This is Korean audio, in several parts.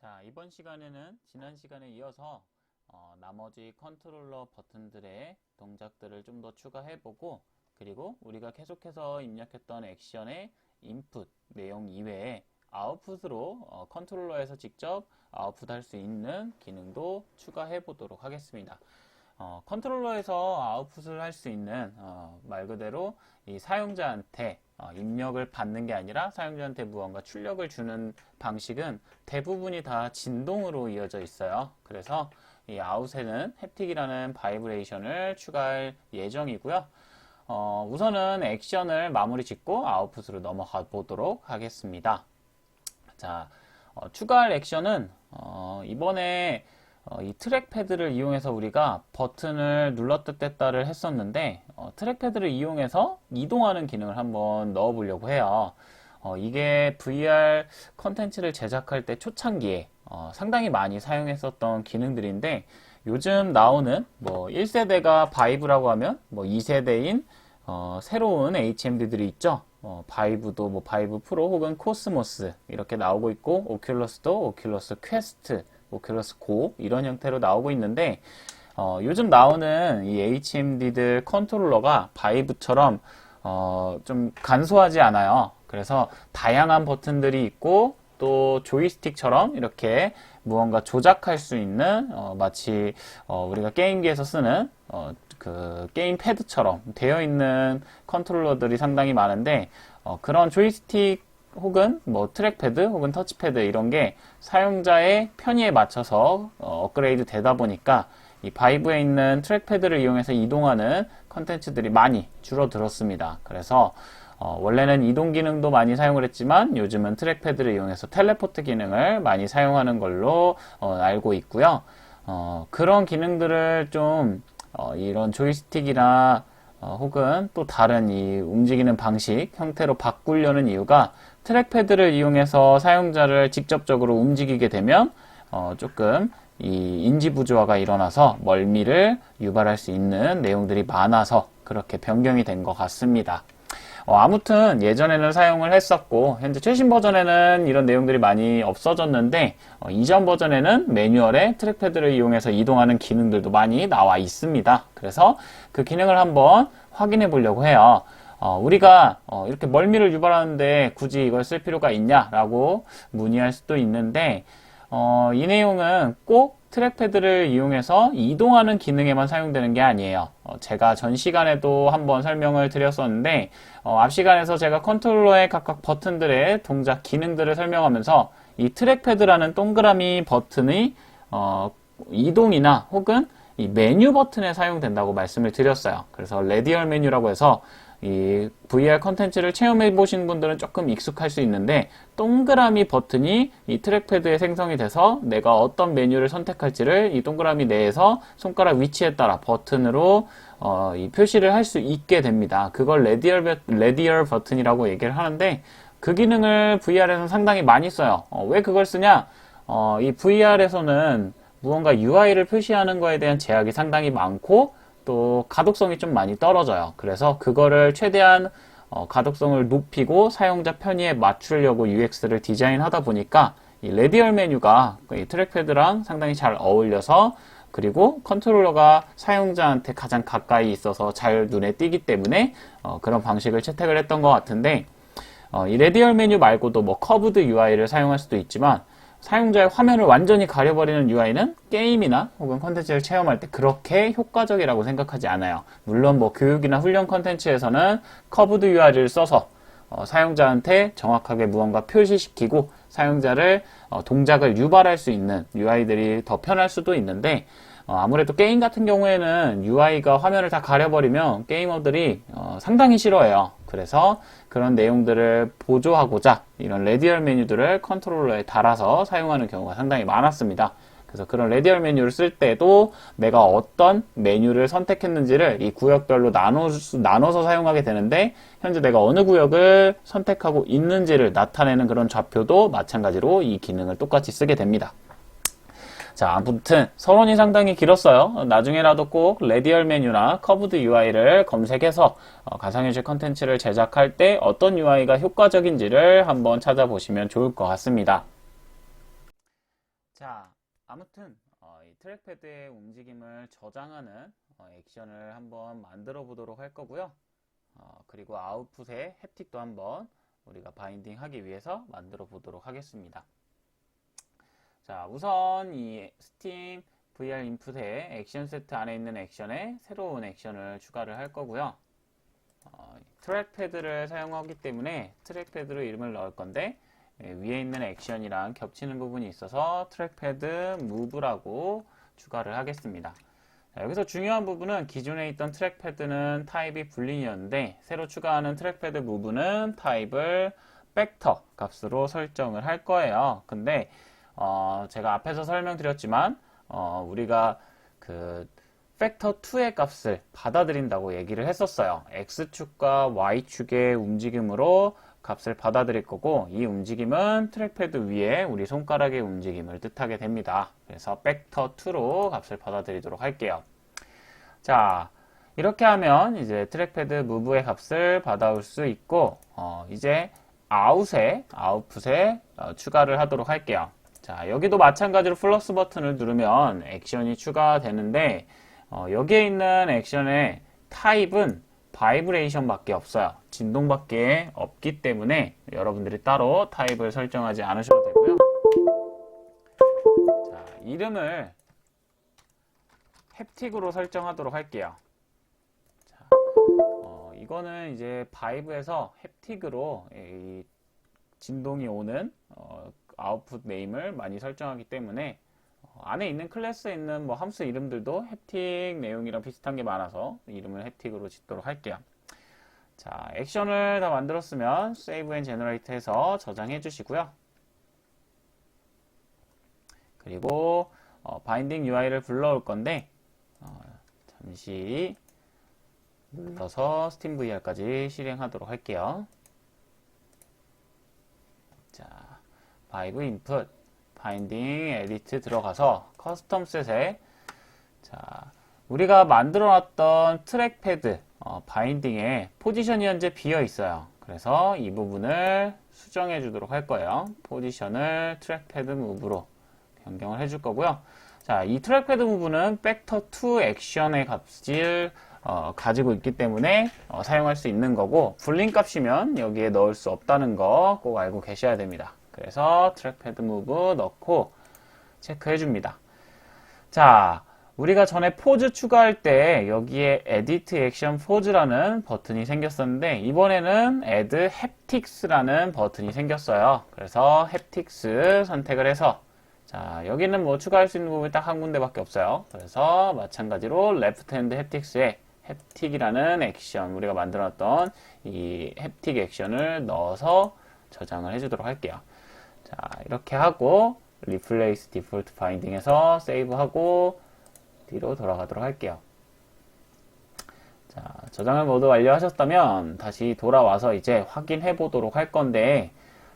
자, 이번 시간에는 지난 시간에 이어서 나머지 컨트롤러 버튼들의 동작들을 좀 더 추가해보고, 그리고 우리가 계속해서 입력했던 액션의 인풋 내용 이외에 아웃풋으로 컨트롤러에서 직접 아웃풋할 수 있는 기능도 추가해 보도록 하겠습니다. 컨트롤러에서 아웃풋을 할 수 있는 말 그대로 이 사용자한테 입력을 받는 게 아니라 사용자한테 무언가 출력을 주는 방식은 대부분이 다 진동으로 이어져 있어요. 그래서 이 아웃에는 햅틱이라는 바이브레이션을 추가할 예정이고요. 우선은 액션을 마무리 짓고 아웃풋으로 넘어가 보도록 하겠습니다. 자, 추가할 액션은 이번에 이 트랙패드를 이용해서 우리가 버튼을 눌렀다 뗐다를 했었는데 트랙패드를 이용해서 이동하는 기능을 한번 넣어 보려고 해요. 이게 VR 컨텐츠를 제작할 때 초창기에 상당히 많이 사용했었던 기능들인데, 요즘 나오는 뭐 1세대가 바이브라고 하면 뭐 2세대인 새로운 HMD들이 있죠. 바이브도 뭐 바이브 프로 혹은 코스모스 이렇게 나오고 있고, 오큘러스도 오큘러스 퀘스트, 오큘러스 고 이런 형태로 나오고 있는데, 요즘 나오는 이 HMD들 컨트롤러가 바이브처럼 좀 간소하지 않아요. 그래서 다양한 버튼들이 있고, 또 조이스틱처럼 이렇게 무언가 조작할 수 있는 마치 우리가 게임기에서 쓰는 그 게임 패드처럼 되어 있는 컨트롤러들이 상당히 많은데, 그런 조이스틱 혹은 뭐 트랙패드 혹은 터치패드 이런 게 사용자의 편의에 맞춰서 업그레이드 되다 보니까 이 바이브에 있는 트랙패드를 이용해서 이동하는 컨텐츠들이 많이 줄어들었습니다. 그래서 원래는 이동 기능도 많이 사용을 했지만 요즘은 트랙패드를 이용해서 텔레포트 기능을 많이 사용하는 걸로 알고 있고요. 그런 기능들을 좀 이런 조이스틱이나 혹은 또 다른 이 움직이는 방식 형태로 바꾸려는 이유가, 트랙패드를 이용해서 사용자를 직접적으로 움직이게 되면 조금 이 인지 부조화가 일어나서 멀미를 유발할 수 있는 내용들이 많아서 그렇게 변경이 된 것 같습니다. 아무튼 예전에는 사용을 했었고, 현재 최신 버전에는 이런 내용들이 많이 없어졌는데, 이전 버전에는 매뉴얼에 트랙패드를 이용해서 이동하는 기능들도 많이 나와 있습니다. 그래서 그 기능을 한번 확인해 보려고 해요. 우리가 이렇게 멀미를 유발하는데 굳이 이걸 쓸 필요가 있냐라고 문의할 수도 있는데, 이 내용은 꼭 트랙패드를 이용해서 이동하는 기능에만 사용되는 게 아니에요. 제가 전 시간에도 한번 설명을 드렸었는데, 앞 시간에서 제가 컨트롤러의 각각 버튼들의 동작 기능들을 설명하면서 이 트랙패드라는 동그라미 버튼의 이동이나 혹은 이 메뉴 버튼에 사용된다고 말씀을 드렸어요. 그래서 레디얼 메뉴라고 해서 이 VR 컨텐츠를 체험해 보신 분들은 조금 익숙할 수 있는데, 동그라미 버튼이 이 트랙패드에 생성이 돼서 내가 어떤 메뉴를 선택할지를 이 동그라미 내에서 손가락 위치에 따라 버튼으로 이 표시를 할 수 있게 됩니다. 그걸 레디얼 버튼이라고 얘기를 하는데, 그 기능을 VR에서는 상당히 많이 써요. 왜 그걸 쓰냐? 이 VR에서는 무언가 UI를 표시하는 거에 대한 제약이 상당히 많고, 또 가독성이 좀 많이 떨어져요. 그래서 그거를 최대한 가독성을 높이고 사용자 편의에 맞추려고 UX를 디자인하다 보니까 이 레디얼 메뉴가 이 트랙패드랑 상당히 잘 어울려서, 그리고 컨트롤러가 사용자한테 가장 가까이 있어서 잘 눈에 띄기 때문에 그런 방식을 채택을 했던 것 같은데, 이 레디얼 메뉴 말고도 뭐 커브드 UI를 사용할 수도 있지만, 사용자의 화면을 완전히 가려버리는 UI는 게임이나 혹은 컨텐츠를 체험할 때 그렇게 효과적이라고 생각하지 않아요. 물론 뭐 교육이나 훈련 컨텐츠에서는 커브드 UI를 써서 사용자한테 정확하게 무언가 표시시키고 사용자를 동작을 유발할 수 있는 UI들이 더 편할 수도 있는데, 아무래도 게임 같은 경우에는 UI가 화면을 다 가려버리면 게이머들이 상당히 싫어해요. 그래서 그런 내용들을 보조하고자 이런 레디얼 메뉴들을 컨트롤러에 달아서 사용하는 경우가 상당히 많았습니다. 그래서 그런 레디얼 메뉴를 쓸 때도 내가 어떤 메뉴를 선택했는지를 이 구역별로 나눠서 사용하게 되는데, 현재 내가 어느 구역을 선택하고 있는지를 나타내는 그런 좌표도 마찬가지로 이 기능을 똑같이 쓰게 됩니다. 자, 아무튼 서론이 상당히 길었어요. 나중에라도 꼭 레디얼 메뉴나 커브드 UI를 검색해서 가상현실 컨텐츠를 제작할 때 어떤 UI가 효과적인지를 한번 찾아보시면 좋을 것 같습니다. 자, 아무튼 이 트랙패드의 움직임을 저장하는 액션을 한번 만들어 보도록 할 거고요. 그리고 아웃풋의 햅틱도 한번 우리가 바인딩 하기 위해서 만들어 보도록 하겠습니다. 자, 우선 이 스팀 VR 인풋의 액션 세트 안에 있는 액션에 새로운 액션을 추가를 할 거고요. 트랙패드를 사용하기 때문에 트랙패드로 이름을 넣을 건데, 위에 있는 액션이랑 겹치는 부분이 있어서 트랙패드 무브라고 추가를 하겠습니다. 자, 여기서 중요한 부분은 기존에 있던 트랙패드는 타입이 불린이었는데, 새로 추가하는 트랙패드 무브는 타입을 팩터 값으로 설정을 할 거예요. 근데 제가 앞에서 설명드렸지만 우리가 그 팩터 2의 값을 받아들인다고 얘기를 했었어요. X축과 Y축의 움직임으로 값을 받아들일 거고, 이 움직임은 트랙패드 위에 우리 손가락의 움직임을 뜻하게 됩니다. 그래서 팩터 2로 값을 받아들이도록 할게요. 자, 이렇게 하면 이제 트랙패드 무브의 값을 받아올 수 있고, 이제 아웃풋에 추가를 하도록 할게요. 자, 여기도 마찬가지로 플러스 버튼을 누르면 액션이 추가되는데, 여기에 있는 액션의 타입은 바이브레이션 밖에 없어요. 진동밖에 없기 때문에 여러분들이 따로 타입을 설정하지 않으셔도 되고요. 자, 이름을 햅틱으로 설정하도록 할게요. 자, 이거는 이제 바이브에서 햅틱으로 이 진동이 오는 아웃풋 네임을 많이 설정하기 때문에 안에 있는 클래스에 있는 뭐 함수 이름들도 햅틱 내용이랑 비슷한 게 많아서 이름을 햅틱으로 짓도록 할게요. 자, 액션을 다 만들었으면 Save and Generate 해서 저장해 주시고요. 그리고 바인딩 UI를 불러올 건데 잠시 눌러서 스팀 VR까지 실행하도록 할게요. 자, 바이브 인풋 바인딩 에디트 들어가서 커스텀 셋에, 자, 우리가 만들어 놨던 트랙패드 바인딩에 포지션이 현재 비어 있어요. 그래서 이 부분을 수정해 주도록 할 거예요. 포지션을 트랙패드 무브로 변경을 해줄 거고요. 자, 이 트랙패드 무브는 팩터 2 액션의 값을 가지고 있기 때문에 사용할 수 있는 거고, 불린 값이면 여기에 넣을 수 없다는 거 꼭 알고 계셔야 됩니다. 그래서 트랙패드 무브 넣고 체크해 줍니다. 자, 우리가 전에 포즈 추가할 때 여기에 Edit Action Pose라는 버튼이 생겼었는데, 이번에는 Add Haptics라는 버튼이 생겼어요. 그래서 Haptics 선택을 해서, 자, 여기는 뭐 추가할 수 있는 부분이 딱 한 군데밖에 없어요. 그래서 마찬가지로 Left Hand Haptics에 햅틱이라는 액션, 우리가 만들어놨던 이 햅틱 액션을 넣어서 저장을 해주도록 할게요. 자, 이렇게 하고 Replace Default Binding에서 세이브하고 뒤로 돌아가도록 할게요. 자, 저장을 모두 완료하셨다면 다시 돌아와서 이제 확인해 보도록 할 건데,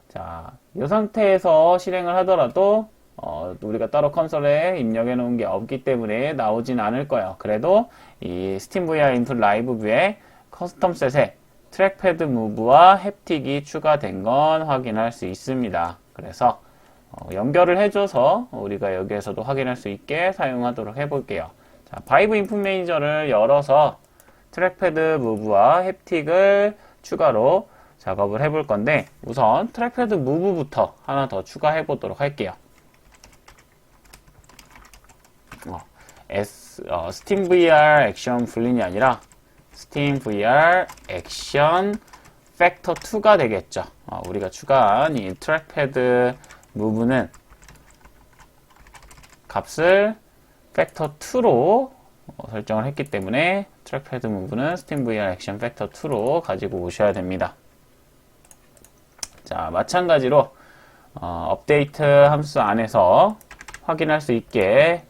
자, 이 상태에서 실행을 하더라도 우리가 따로 컨솔에 입력해 놓은 게 없기 때문에 나오진 않을 거예요. 그래도 이 스팀 VR 인풋 라이브 뷰에 커스텀 셋에 트랙패드 무브와 햅틱이 추가된 건 확인할 수 있습니다. 그래서 연결을 해줘서 우리가 여기에서도 확인할 수 있게 사용하도록 해볼게요. 자, 바이브 인풋 매니저를 열어서 트랙패드 무브와 햅틱을 추가로 작업을 해볼 건데, 우선 트랙패드 무브부터 하나 더 추가해 보도록 할게요. 스팀 VR 액션 불린이 아니라 스팀 VR 액션 팩터 2가 되겠죠. 우리가 추가한 이 트랙패드 무브는 값을 팩터 2로 설정을 했기 때문에 트랙패드 무브는 스팀 VR 액션 팩터 2로 가지고 오셔야 됩니다. 자, 마찬가지로 업데이트 함수 안에서 확인할 수 있게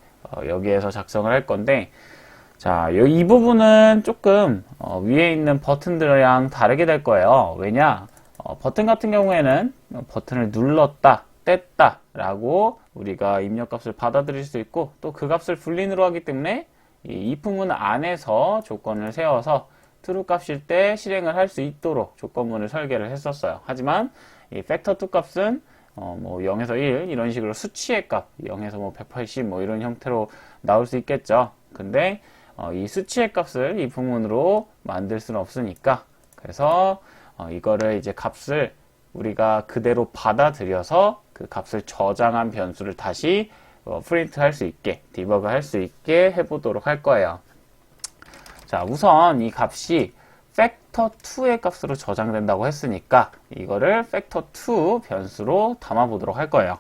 여기에서 작성을 할 건데, 자, 이 부분은 조금 위에 있는 버튼들이랑 다르게 될 거예요. 왜냐? 버튼 같은 경우에는 버튼을 눌렀다, 뗐다 라고 우리가 입력값을 받아들일 수 있고, 또 그 값을 불린으로 하기 때문에 이 if문 안에서 조건을 세워서 true 값일 때 실행을 할 수 있도록 조건문을 설계를 했었어요. 하지만 이 factor2 값은 뭐 0에서 1 이런 식으로 수치의 값 0에서 뭐 180 뭐 이런 형태로 나올 수 있겠죠. 근데 이 수치의 값을 이 부문으로 만들 수는 없으니까 그래서 이거를 이제 값을 우리가 그대로 받아들여서 그 값을 저장한 변수를 다시 프린트 할 수 있게 디버그 할 수 있게 해보도록 할 거예요. 자, 우선 이 값이 factor2의 값으로 저장된다고 했으니까 이거를 factor2 변수로 담아 보도록 할 거예요.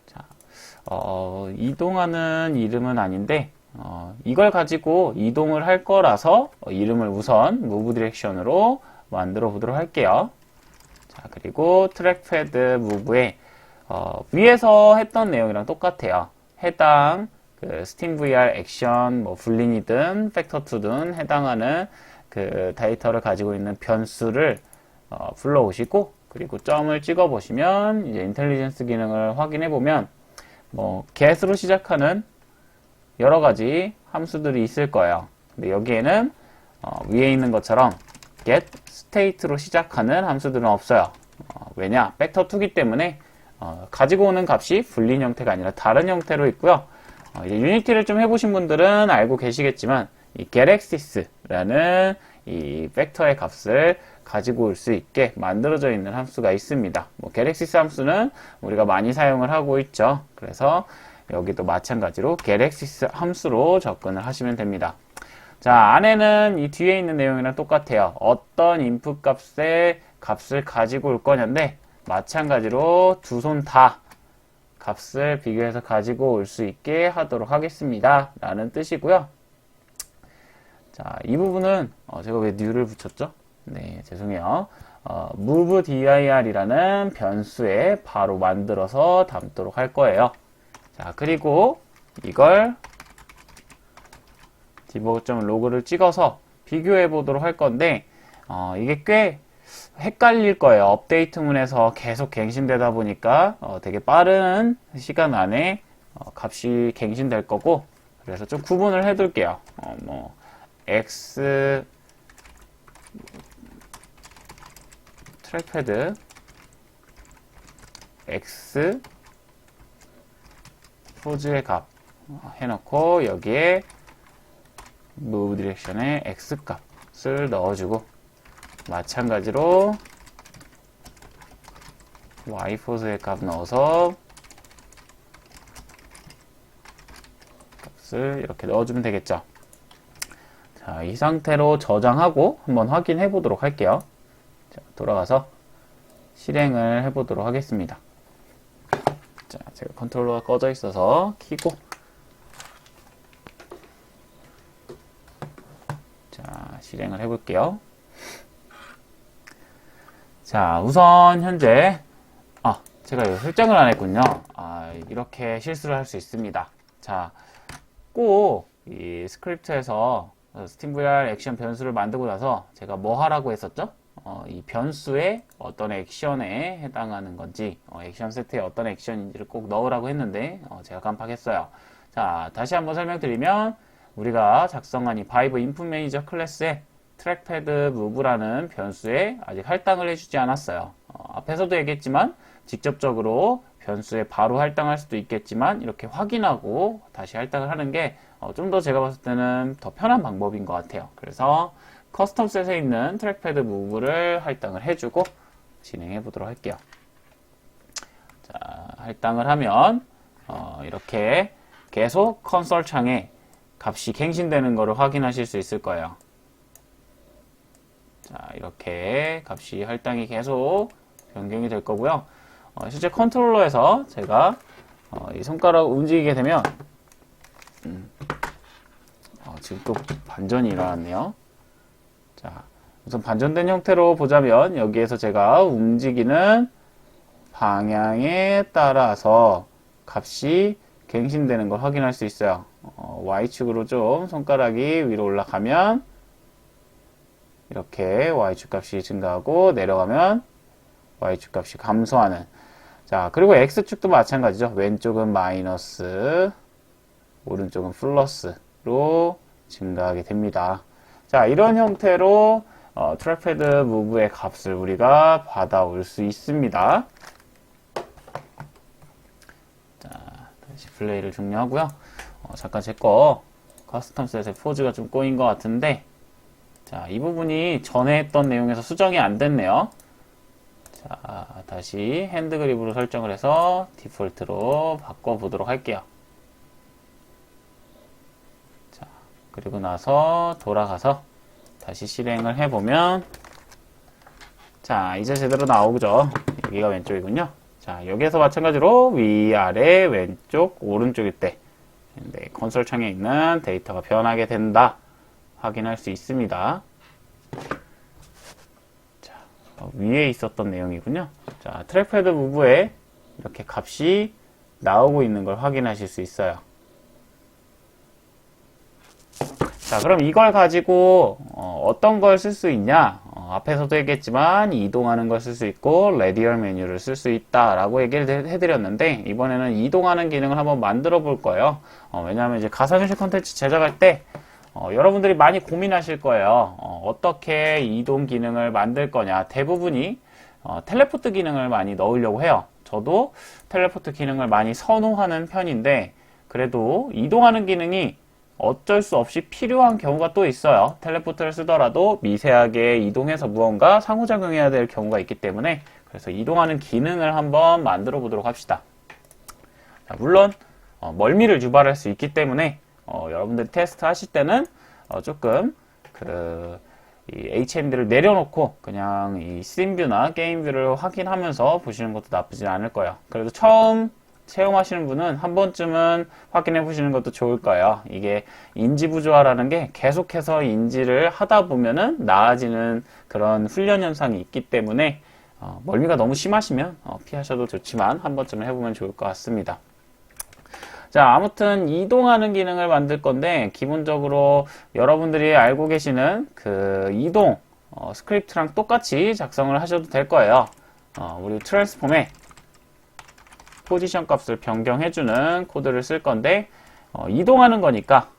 자, 이동하는 이름은 아닌데 이걸 가지고 이동을 할 거라서 이름을 우선 move direction으로 만들어 보도록 할게요. 자, 그리고 트랙패드 move에 위에서 했던 내용이랑 똑같아요. 해당 그 SteamVR 액션 뭐 불린이든 factor2든 해당하는 그 데이터를 가지고 있는 변수를 불러오시고 그리고 점을 찍어 보시면 이제 인텔리전스 기능을 확인해 보면 뭐 get으로 시작하는 여러 가지 함수들이 있을 거예요. 근데 여기에는 위에 있는 것처럼 get state로 시작하는 함수들은 없어요. 왜냐? factor2기 때문에 가지고 오는 값이 불린 형태가 아니라 다른 형태로 있고요. 이제 유니티를 좀 해보신 분들은 알고 계시겠지만 이 getAxis라는 이 벡터의 값을 가지고 올 수 있게 만들어져 있는 함수가 있습니다. 뭐 getAxis 함수는 우리가 많이 사용을 하고 있죠. 그래서 여기도 마찬가지로 getAxis 함수로 접근을 하시면 됩니다. 자, 안에는 이 뒤에 있는 내용이랑 똑같아요. 어떤 input 값의 값을 가지고 올 거냐인데 마찬가지로 두 손 다 값을 비교해서 가지고 올 수 있게 하도록 하겠습니다. 라는 뜻이고요. 자, 이 부분은 제가 왜 new를 붙였죠? 네, 죄송해요. move dir이라는 변수에 바로 만들어서 담도록 할 거예요. 자, 그리고 이걸 debug.log를 찍어서 비교해 보도록 할 건데 이게 꽤 헷갈릴 거예요. 업데이트문에서 계속 갱신되다 보니까 되게 빠른 시간 안에 값이 갱신될 거고 그래서 좀 구분을 해 둘게요. 뭐 x 트랙패드 x 포즈의 값 해놓고 여기에 move direction에 x 값을 넣어주고 마찬가지로 y포즈의 값 넣어서 값을 이렇게 넣어주면 되겠죠. 자, 이 상태로 저장하고 한번 확인해 보도록 할게요. 자, 돌아가서 실행을 해 보도록 하겠습니다. 자, 제가 컨트롤러가 꺼져 있어서 켜고 자, 실행을 해 볼게요. 자, 우선 현재 제가 이거 설정을 안 했군요. 이렇게 실수를 할 수 있습니다. 자, 꼭 이 스크립트에서 SteamVR 액션 변수를 만들고 나서 제가 뭐 하라고 했었죠? 이 변수의 어떤 액션에 해당하는 건지 액션 세트에 어떤 액션인지를 꼭 넣으라고 했는데 제가 깜빡했어요. 자, 다시 한번 설명드리면 우리가 작성한 이 바이브 인풋 매니저 클래스에 트랙패드 move라는 변수에 아직 할당을 해주지 않았어요. 앞에서도 얘기했지만 직접적으로 변수에 바로 할당할 수도 있겠지만 이렇게 확인하고 다시 할당을 하는 게 좀 더 제가 봤을 때는 더 편한 방법인 것 같아요. 그래서 커스텀 셋에 있는 트랙패드 move를 할당을 해주고 진행해 보도록 할게요. 자, 할당을 하면 이렇게 계속 컨솔 창에 값이 갱신되는 것을 확인하실 수 있을 거예요. 자, 이렇게 값이 할당이 계속 변경이 될 거고요. 실제 컨트롤러에서 제가 이 손가락 움직이게 되면 지금 또 반전이 일어났네요. 자, 우선 반전된 형태로 보자면 여기에서 제가 움직이는 방향에 따라서 값이 갱신되는 걸 확인할 수 있어요. Y축으로 좀 손가락이 위로 올라가면 이렇게 Y축 값이 증가하고 내려가면 Y축 값이 감소하는. 자, 그리고 X축도 마찬가지죠. 왼쪽은 마이너스, 오른쪽은 플러스로 증가하게 됩니다. 자, 이런 형태로 트랙패드 무브의 값을 우리가 받아올 수 있습니다. 자, 다시 플레이를 종료하고요. 잠깐 제 거 커스텀 셋의 포즈가 좀 꼬인 것 같은데, 자, 이 부분이 전에 했던 내용에서 수정이 안 됐네요. 자, 다시 핸드 그립으로 설정을 해서 디폴트로 바꿔보도록 할게요. 자, 그리고 나서 돌아가서 다시 실행을 해보면, 자, 이제 제대로 나오죠. 여기가 왼쪽이군요. 자, 여기에서 마찬가지로 위아래 왼쪽 오른쪽일 때 콘솔 창에 있는 데이터가 변하게 된다 확인할 수 있습니다. 자, 위에 있었던 내용이군요. 자, 트랙패드 무브에 이렇게 값이 나오고 있는 걸 확인하실 수 있어요. 자, 그럼 이걸 가지고 어떤 걸 쓸 수 있냐? 앞에서도 얘기했지만 이동하는 걸 쓸 수 있고 레디얼 메뉴를 쓸 수 있다라고 얘기를 해드렸는데, 이번에는 이동하는 기능을 한번 만들어 볼 거예요. 왜냐하면 이제 가상현실 콘텐츠 제작할 때 여러분들이 많이 고민하실 거예요. 어떻게 이동 기능을 만들 거냐. 대부분이 텔레포트 기능을 많이 넣으려고 해요. 저도 텔레포트 기능을 많이 선호하는 편인데, 그래도 이동하는 기능이 어쩔 수 없이 필요한 경우가 또 있어요. 텔레포트를 쓰더라도 미세하게 이동해서 무언가 상호작용해야 될 경우가 있기 때문에, 그래서 이동하는 기능을 한번 만들어 보도록 합시다. 자, 물론 멀미를 유발할 수 있기 때문에 여러분들이 테스트 하실 때는 조금 이 HMD를 내려놓고 그냥 이 씬뷰나 게임뷰를 확인하면서 보시는 것도 나쁘지 않을 거예요. 그래도 처음 체험하시는 분은 한 번쯤은 확인해 보시는 것도 좋을 거예요. 이게 인지 부조화라는 게 계속해서 인지를 하다 보면은 나아지는 그런 훈련 현상이 있기 때문에 멀미가 너무 심하시면 피하셔도 좋지만 한 번쯤은 해보면 좋을 것 같습니다. 자, 아무튼 이동하는 기능을 만들 건데, 기본적으로 여러분들이 알고 계시는 그 이동 스크립트랑 똑같이 작성을 하셔도 될 거예요. 우리 트랜스폼에 포지션 값을 변경해주는 코드를 쓸 건데, 이동하는 거니까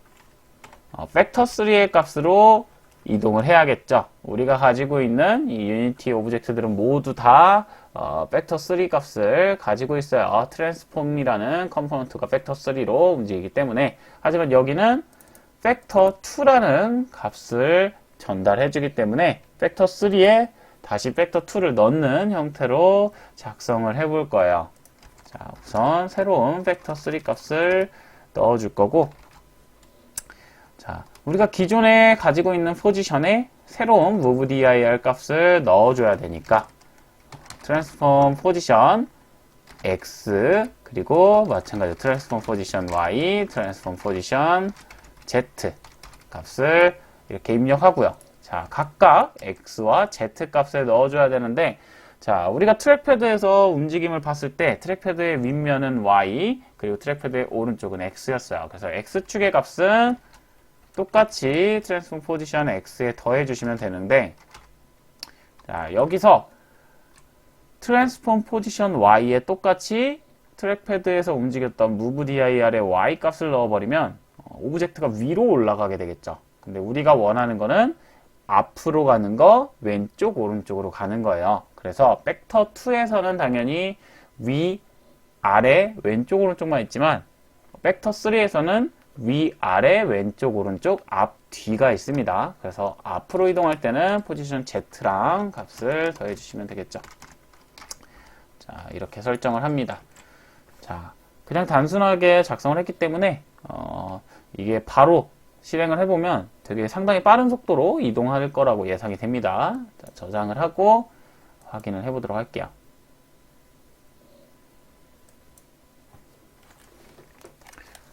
팩터3의 값으로 이동을 해야겠죠. 우리가 가지고 있는 이 유니티 오브젝트들은 모두 다 팩터3 값을 가지고 있어요. 트랜스폼이라는 컴포넌트가 팩터3로 움직이기 때문에. 하지만 여기는 팩터2라는 값을 전달해 주기 때문에 팩터3에 다시 팩터2를 넣는 형태로 작성을 해 볼 거예요. 자, 우선 새로운 팩터3 값을 넣어줄 거고, 자, 우리가 기존에 가지고 있는 포지션에 새로운 movedir 값을 넣어줘야 되니까 transform position x, 그리고 마찬가지로 transform position y, transform position z 값을 이렇게 입력하고요. 자, 각각 x와 z 값을 넣어줘야 되는데, 자, 우리가 트랙패드에서 움직임을 봤을 때 트랙패드의 윗면은 y, 그리고 트랙패드의 오른쪽은 x였어요. 그래서 x축의 값은 똑같이 트랜스폼 포지션 x에 더해 주시면 되는데, 자, 여기서 트랜스폼 포지션 y에 똑같이 트랙패드에서 움직였던 movedir의 y 값을 넣어버리면 오브젝트가 위로 올라가게 되겠죠. 근데 우리가 원하는 거는 앞으로 가는 거, 왼쪽, 오른쪽으로 가는 거예요. 그래서 팩터2에서는 당연히 위, 아래, 왼쪽, 오른쪽만 있지만 팩터3에서는 위, 아래, 왼쪽, 오른쪽, 앞, 뒤가 있습니다. 그래서 앞으로 이동할 때는 포지션 Z랑 값을 더해주시면 되겠죠. 자, 이렇게 설정을 합니다. 자, 그냥 단순하게 작성을 했기 때문에 이게 바로 실행을 해보면 되게 상당히 빠른 속도로 이동할 거라고 예상이 됩니다. 자, 저장을 하고 확인을 해보도록 할게요.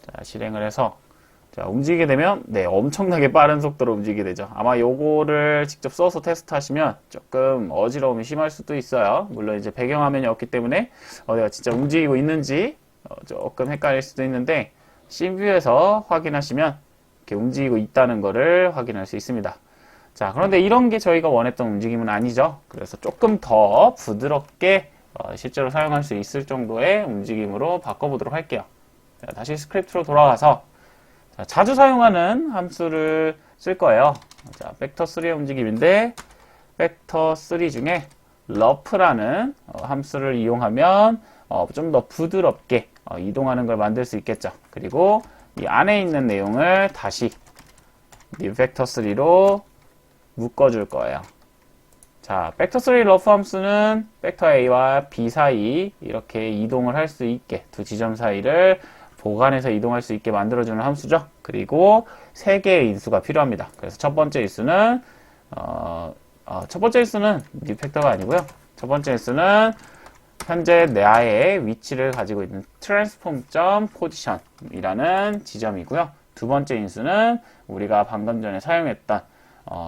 자, 실행을 해서 자, 움직이게 되면 네, 엄청나게 빠른 속도로 움직이게 되죠. 아마 요거를 직접 써서 테스트 하시면 조금 어지러움이 심할 수도 있어요. 물론 이제 배경화면이 없기 때문에 내가 진짜 움직이고 있는지 조금 헷갈릴 수도 있는데, 씬뷰에서 확인하시면 이렇게 움직이고 있다는 것을 확인할 수 있습니다. 자, 그런데 이런 게 저희가 원했던 움직임은 아니죠. 그래서 조금 더 부드럽게 실제로 사용할 수 있을 정도의 움직임으로 바꿔보도록 할게요. 자, 다시 스크립트로 돌아가서 자, 자주 사용하는 함수를 쓸 거예요. 자, 팩터3의 움직임인데 팩터 3 중에 rough라는 함수를 이용하면 좀 더 부드럽게 이동하는 걸 만들 수 있겠죠. 그리고 이 안에 있는 내용을 다시 new 팩터 3로 묶어줄 거예요. 자, 팩터 3 rough 함수는 팩터 A와 B 사이 이렇게 이동을 할 수 있게 두 지점 사이를 보관해서 이동할 수 있게 만들어주는 함수죠. 그리고 3개의 인수가 필요합니다. 그래서 첫 번째 인수는 new 팩터가 아니고요. 첫 번째 인수는 현재 나의 위치를 가지고 있는 transform.position이라는 지점이고요. 두 번째 인수는 우리가 방금 전에 사용했던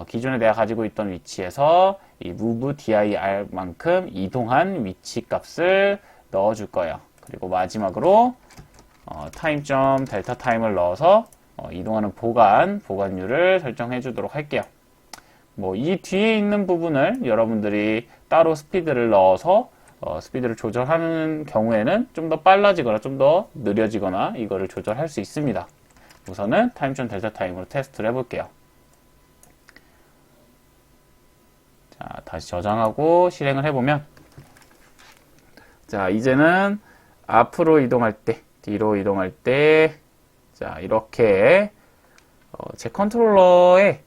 기존에 내가 가지고 있던 위치에서 이 move dir만큼 이동한 위치 값을 넣어줄 거예요. 그리고 마지막으로 time.delta time을 넣어서 이동하는 보관율을 설정해 주도록 할게요. 뭐 이 뒤에 있는 부분을 여러분들이 따로 스피드를 넣어서 스피드를 조절하는 경우에는 좀 더 빨라지거나 좀 더 느려지거나 이거를 조절할 수 있습니다. 우선은 time.delta time으로 테스트를 해볼게요. 자, 다시 저장하고 실행을 해보면, 자, 이제는 앞으로 이동할 때, 뒤로 이동할 때, 자, 이렇게 제 컨트롤러의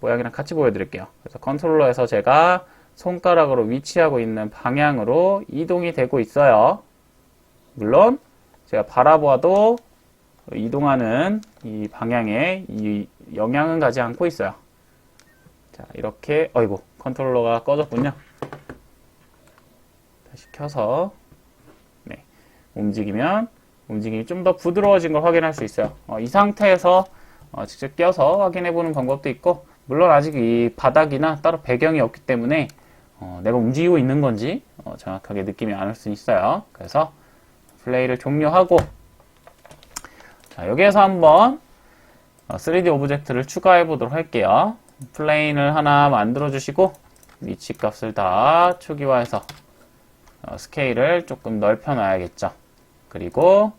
모양이랑 같이 보여드릴게요. 그래서 컨트롤러에서 제가 손가락으로 위치하고 있는 방향으로 이동이 되고 있어요. 물론 제가 바라보아도 이동하는 이 방향에 이 영향은 가지 않고 있어요. 자, 이렇게 컨트롤러가 꺼졌군요. 다시 켜서 움직임이 좀 더 부드러워진 걸 확인할 수 있어요. 이 상태에서 직접 껴서 확인해 보는 방법도 있고, 물론 아직 이 바닥이나 따로 배경이 없기 때문에 내가 움직이고 있는 건지 정확하게 느낌이 안 올 수 있어요. 그래서 플레이를 종료하고, 자, 여기에서 한번 3D 오브젝트를 추가해 보도록 할게요. 플레인을 하나 만들어 주시고 위치 값을 다 초기화해서 스케일을 조금 넓혀 놔야겠죠. 그리고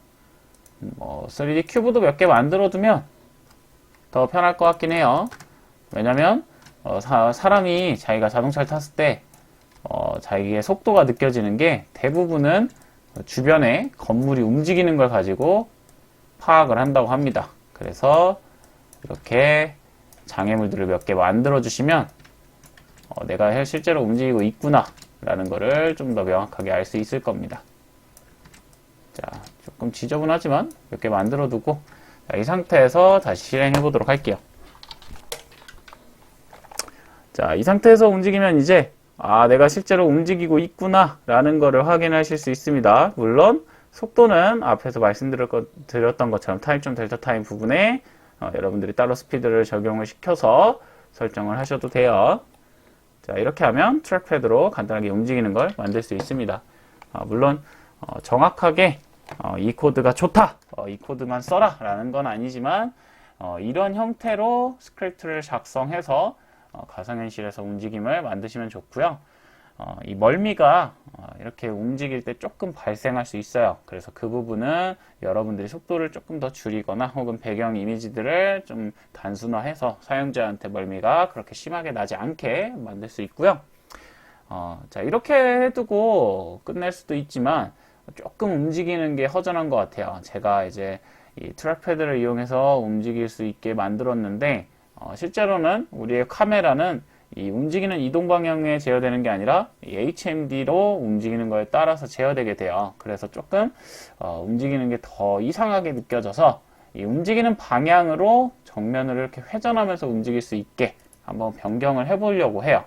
3D 큐브도 몇 개 만들어 두면 더 편할 것 같긴 해요. 왜냐면 사람이 자기가 자동차를 탔을 때 자기의 속도가 느껴지는 게 대부분은 주변에 건물이 움직이는 걸 가지고 파악을 한다고 합니다. 그래서 이렇게 장애물들을 몇 개 만들어 주시면 내가 실제로 움직이고 있구나 라는 거를 좀 더 명확하게 알 수 있을 겁니다. 자, 조금 지저분하지만 몇 개 만들어 두고, 자, 이 상태에서 다시 실행해 보도록 할게요. 자, 이 상태에서 움직이면 이제 내가 실제로 움직이고 있구나 라는 거를 확인하실 수 있습니다. 물론 속도는 앞에서 말씀드렸던 것처럼 time.delta time 부분에 여러분들이 따로 스피드를 적용을 시켜서 설정을 하셔도 돼요. 자, 이렇게 하면 트랙패드로 간단하게 움직이는 걸 만들 수 있습니다. 물론 정확하게 이 코드가 좋다, 이 코드만 써라 라는 건 아니지만 이런 형태로 스크립트를 작성해서 가상현실에서 움직임을 만드시면 좋고요. 이 멀미가 이렇게 움직일 때 조금 발생할 수 있어요. 그래서 그 부분은 여러분들이 속도를 조금 더 줄이거나 혹은 배경 이미지들을 좀 단순화해서 사용자한테 멀미가 그렇게 심하게 나지 않게 만들 수 있고요. 자, 이렇게 해두고 끝낼 수도 있지만 조금 움직이는 게 허전한 것 같아요. 제가 이제 이 트랙패드를 이용해서 움직일 수 있게 만들었는데 실제로는 우리의 카메라는 이 움직이는 이동 방향에 제어되는 게 아니라 이 HMD로 움직이는 거에 따라서 제어되게 돼요. 그래서 조금 움직이는 게 더 이상하게 느껴져서 이 움직이는 방향으로 정면으로 이렇게 회전하면서 움직일 수 있게 한번 변경을 해보려고 해요.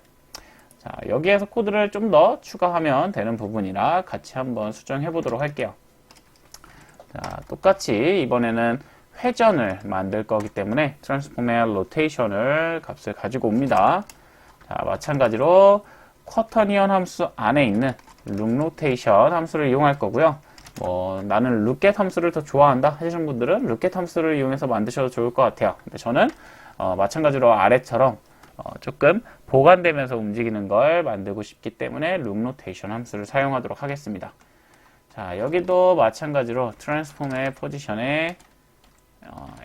자, 여기에서 코드를 좀 더 추가하면 되는 부분이라 같이 한번 수정해 보도록 할게요. 자, 똑같이 이번에는 회전을 만들 거기 때문에 트랜스폼의 로테이션을 값을 가지고 옵니다. 자, 마찬가지로 쿼터니언 함수 안에 있는 룩로테이션 함수를 이용할 거고요. 나는 룩겟 함수를 더 좋아한다 하시는 분들은 룩겟 함수를 이용해서 만드셔도 좋을 것 같아요. 근데 저는 마찬가지로 아래처럼 조금 보관되면서 움직이는 걸 만들고 싶기 때문에 룩로테이션 함수를 사용하도록 하겠습니다. 자, 여기도 마찬가지로 트랜스폼의 포지션에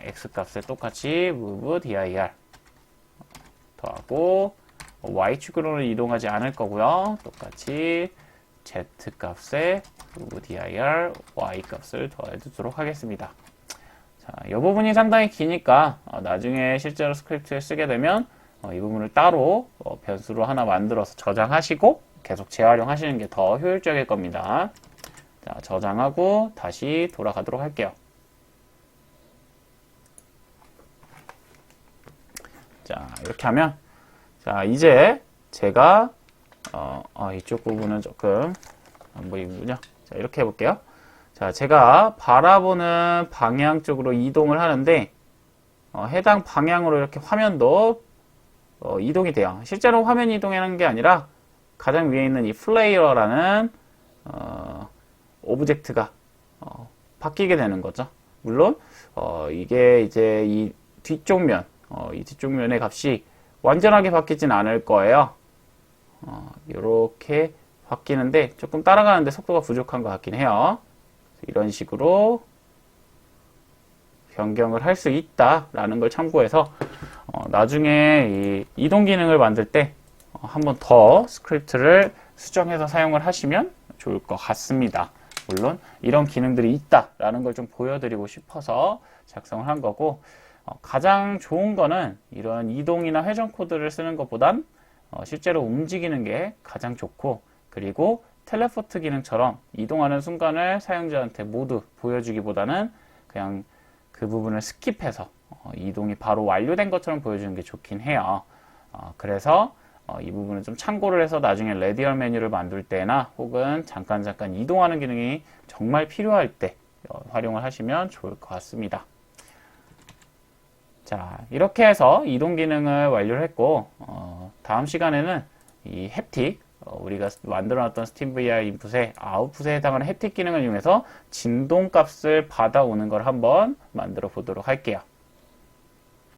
x 값에 똑같이 move dir 더하고 Y축으로는 이동하지 않을 거고요. 똑같이 Z 값에 dir Y 값을 더해두도록 하겠습니다. 자, 이 부분이 상당히 기니까 나중에 실제로 스크립트에 쓰게 되면 이 부분을 따로 변수로 하나 만들어서 저장하시고 계속 재활용하시는 게 더 효율적일 겁니다. 자, 저장하고 다시 돌아가도록 할게요. 자, 이렇게 하면 자, 이제 제가 이쪽 부분은 조금 안 보이군요. 자, 이렇게 해볼게요. 자, 제가 바라보는 방향 쪽으로 이동을 하는데 해당 방향으로 이렇게 화면도 이동이 돼요. 실제로 화면 이동하는 게 아니라 가장 위에 있는 이 플레이어라는 오브젝트가 바뀌게 되는 거죠. 물론 이게 이제 이 뒤쪽 면, 이 뒤쪽 면의 값이 완전하게 바뀌진 않을 거예요. 이렇게 바뀌는데 조금 따라가는데 속도가 부족한 것 같긴 해요. 이런 식으로 변경을 할 수 있다라는 걸 참고해서 나중에 이 이동 기능을 만들 때 한 번 더 스크립트를 수정해서 사용을 하시면 좋을 것 같습니다. 물론 이런 기능들이 있다라는 걸 좀 보여드리고 싶어서 작성을 한 거고 가장 좋은 거는 이런 이동이나 회전 코드를 쓰는 것보단 실제로 움직이는 게 가장 좋고 그리고 텔레포트 기능처럼 이동하는 순간을 사용자한테 모두 보여주기보다는 그냥 그 부분을 스킵해서 이동이 바로 완료된 것처럼 보여주는 게 좋긴 해요. 그래서 이 부분은 좀 참고를 해서 나중에 레디얼 메뉴를 만들 때나 혹은 잠깐 이동하는 기능이 정말 필요할 때 활용을 하시면 좋을 것 같습니다. 자, 이렇게 해서 이동 기능을 완료를 했고 다음 시간에는 이 햅틱 우리가 만들어놨던 SteamVR 인풋의 아웃풋에 해당하는 햅틱 기능을 이용해서 진동 값을 받아오는 걸 한번 만들어 보도록 할게요.